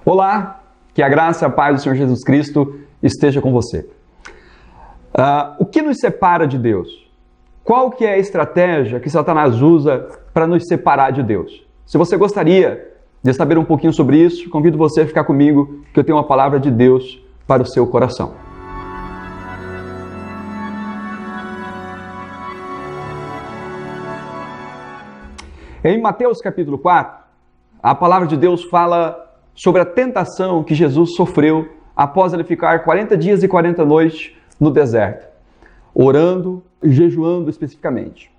Olá, que a graça e a paz do Senhor Jesus Cristo esteja com você. O que nos separa de Deus? Qual que é a estratégia que Satanás usa para nos separar de Deus? Se você gostaria de saber um pouquinho sobre isso, convido você a ficar comigo, que eu tenho uma palavra de Deus para o seu coração. Em Mateus capítulo 4, a palavra de Deus fala sobre a tentação que Jesus sofreu após ele ficar 40 dias e 40 noites no deserto, orando e jejuando especificamente.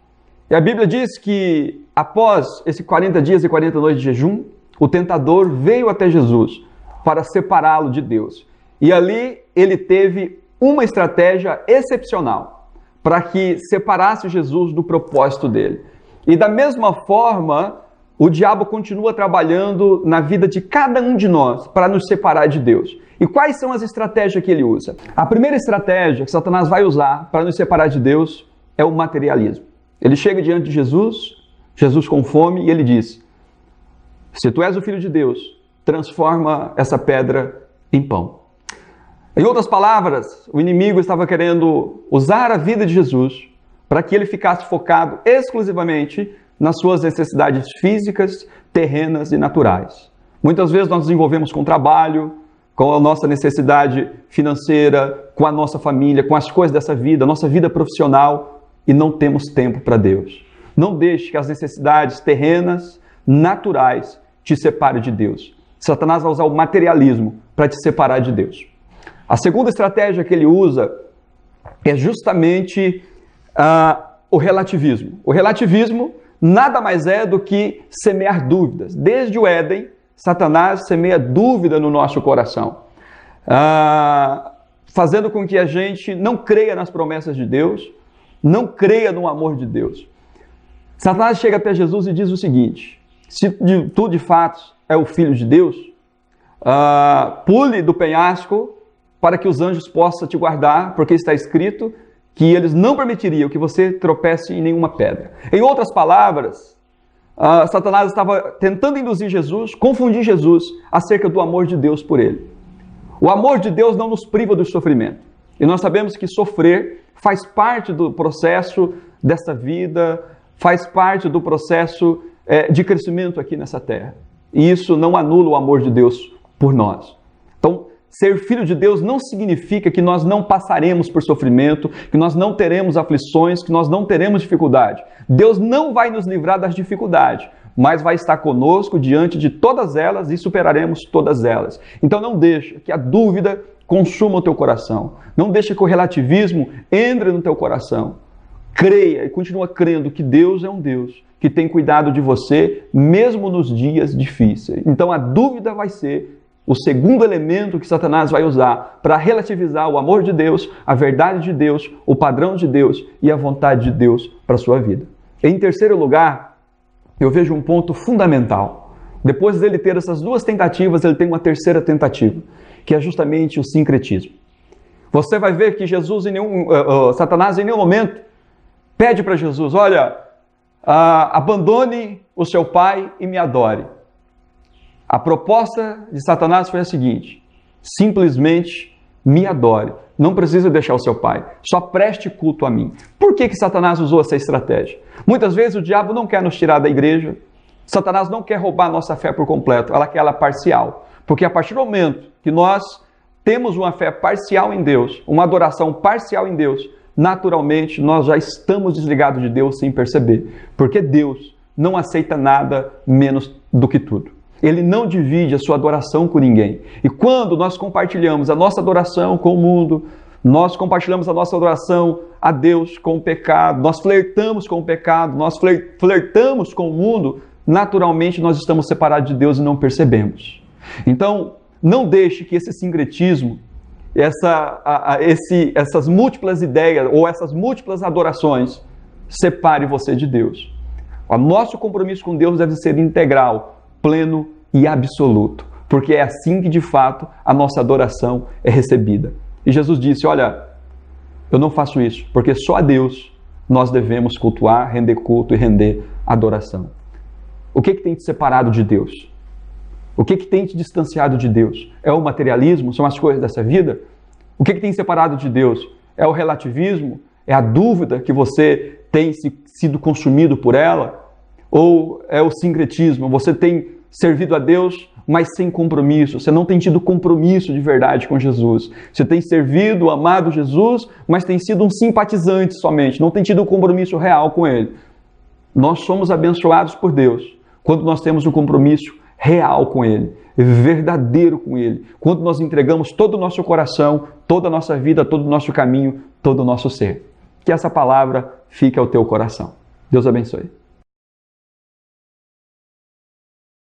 E a Bíblia diz que após esses 40 dias e 40 noites de jejum, o tentador veio até Jesus para separá-lo de Deus. E ali ele teve uma estratégia excepcional para que separasse Jesus do propósito dele. E da mesma forma, o diabo continua trabalhando na vida de cada um de nós para nos separar de Deus. E quais são as estratégias que ele usa? A primeira estratégia que Satanás vai usar para nos separar de Deus é o materialismo. Ele chega diante de Jesus com fome, e ele diz: se tu és o Filho de Deus, transforma essa pedra em pão. Em outras palavras, o inimigo estava querendo usar a vida de Jesus para que ele ficasse focado exclusivamente nas suas necessidades físicas, terrenas e naturais. Muitas vezes nós nos envolvemos com o trabalho, com a nossa necessidade financeira, com a nossa família, com as coisas dessa vida, a nossa vida profissional, e não temos tempo para Deus. Não deixe que as necessidades terrenas, naturais, te separem de Deus. Satanás vai usar o materialismo para te separar de Deus. A segunda estratégia que ele usa é justamente o relativismo. O relativismo nada mais é do que semear dúvidas. Desde o Éden, Satanás semeia dúvida no nosso coração, fazendo com que a gente não creia nas promessas de Deus, não creia no amor de Deus. Satanás chega até Jesus e diz o seguinte: se tu de fato é o Filho de Deus, pule do penhasco para que os anjos possam te guardar, porque está escrito que eles não permitiriam que você tropece em nenhuma pedra. Em outras palavras, Satanás estava tentando induzir Jesus, confundir Jesus acerca do amor de Deus por ele. O amor de Deus não nos priva do sofrimento. E nós sabemos que sofrer faz parte do processo dessa vida, faz parte do processo de crescimento aqui nessa terra. E isso não anula o amor de Deus por nós. Então, ser filho de Deus não significa que nós não passaremos por sofrimento, que nós não teremos aflições, que nós não teremos dificuldade. Deus não vai nos livrar das dificuldades, mas vai estar conosco diante de todas elas e superaremos todas elas. Então não deixe que a dúvida consuma o teu coração. Não deixe que o relativismo entre no teu coração. Creia e continua crendo que Deus é um Deus que tem cuidado de você, mesmo nos dias difíceis. Então a dúvida vai ser o segundo elemento que Satanás vai usar para relativizar o amor de Deus, a verdade de Deus, o padrão de Deus e a vontade de Deus para a sua vida. Em terceiro lugar, eu vejo um ponto fundamental. Depois dele ter essas duas tentativas, ele tem uma terceira tentativa, que é justamente o sincretismo. Você vai ver que Satanás em nenhum momento pede para Jesus: olha, abandone o seu pai e me adore. A proposta de Satanás foi a seguinte: simplesmente me adore. Não precisa deixar o seu pai. Só preste culto a mim. Por que Satanás usou essa estratégia? Muitas vezes o diabo não quer nos tirar da igreja. Satanás não quer roubar a nossa fé por completo. Ela quer ela parcial. Porque a partir do momento que nós temos uma fé parcial em Deus, uma adoração parcial em Deus, naturalmente nós já estamos desligados de Deus sem perceber. Porque Deus não aceita nada menos do que tudo. Ele não divide a sua adoração com ninguém. E quando nós compartilhamos a nossa adoração com o mundo, nós compartilhamos a nossa adoração a Deus com o pecado, nós flertamos com o pecado, nós flertamos com o mundo, naturalmente nós estamos separados de Deus e não percebemos. Então, não deixe que esse sincretismo, essas múltiplas ideias ou essas múltiplas adorações separe você de Deus. O nosso compromisso com Deus deve ser integral, pleno e absoluto, porque é assim que de fato a nossa adoração é recebida. E Jesus disse: olha, eu não faço isso, porque só a Deus nós devemos cultuar, render culto e render adoração. O que tem te separado de Deus? O que tem te distanciado de Deus? É o materialismo? São as coisas dessa vida? O que tem separado de Deus? É o relativismo? É a dúvida que você tem sido consumido por ela? Ou é o sincretismo? Você tem servido a Deus, mas sem compromisso. Você não tem tido compromisso de verdade com Jesus. Você tem servido, amado Jesus, mas tem sido um simpatizante somente. Não tem tido um compromisso real com Ele. Nós somos abençoados por Deus quando nós temos um compromisso real com Ele, verdadeiro com Ele. Quando nós entregamos todo o nosso coração, toda a nossa vida, todo o nosso caminho, todo o nosso ser. Que essa palavra fique ao teu coração. Deus abençoe.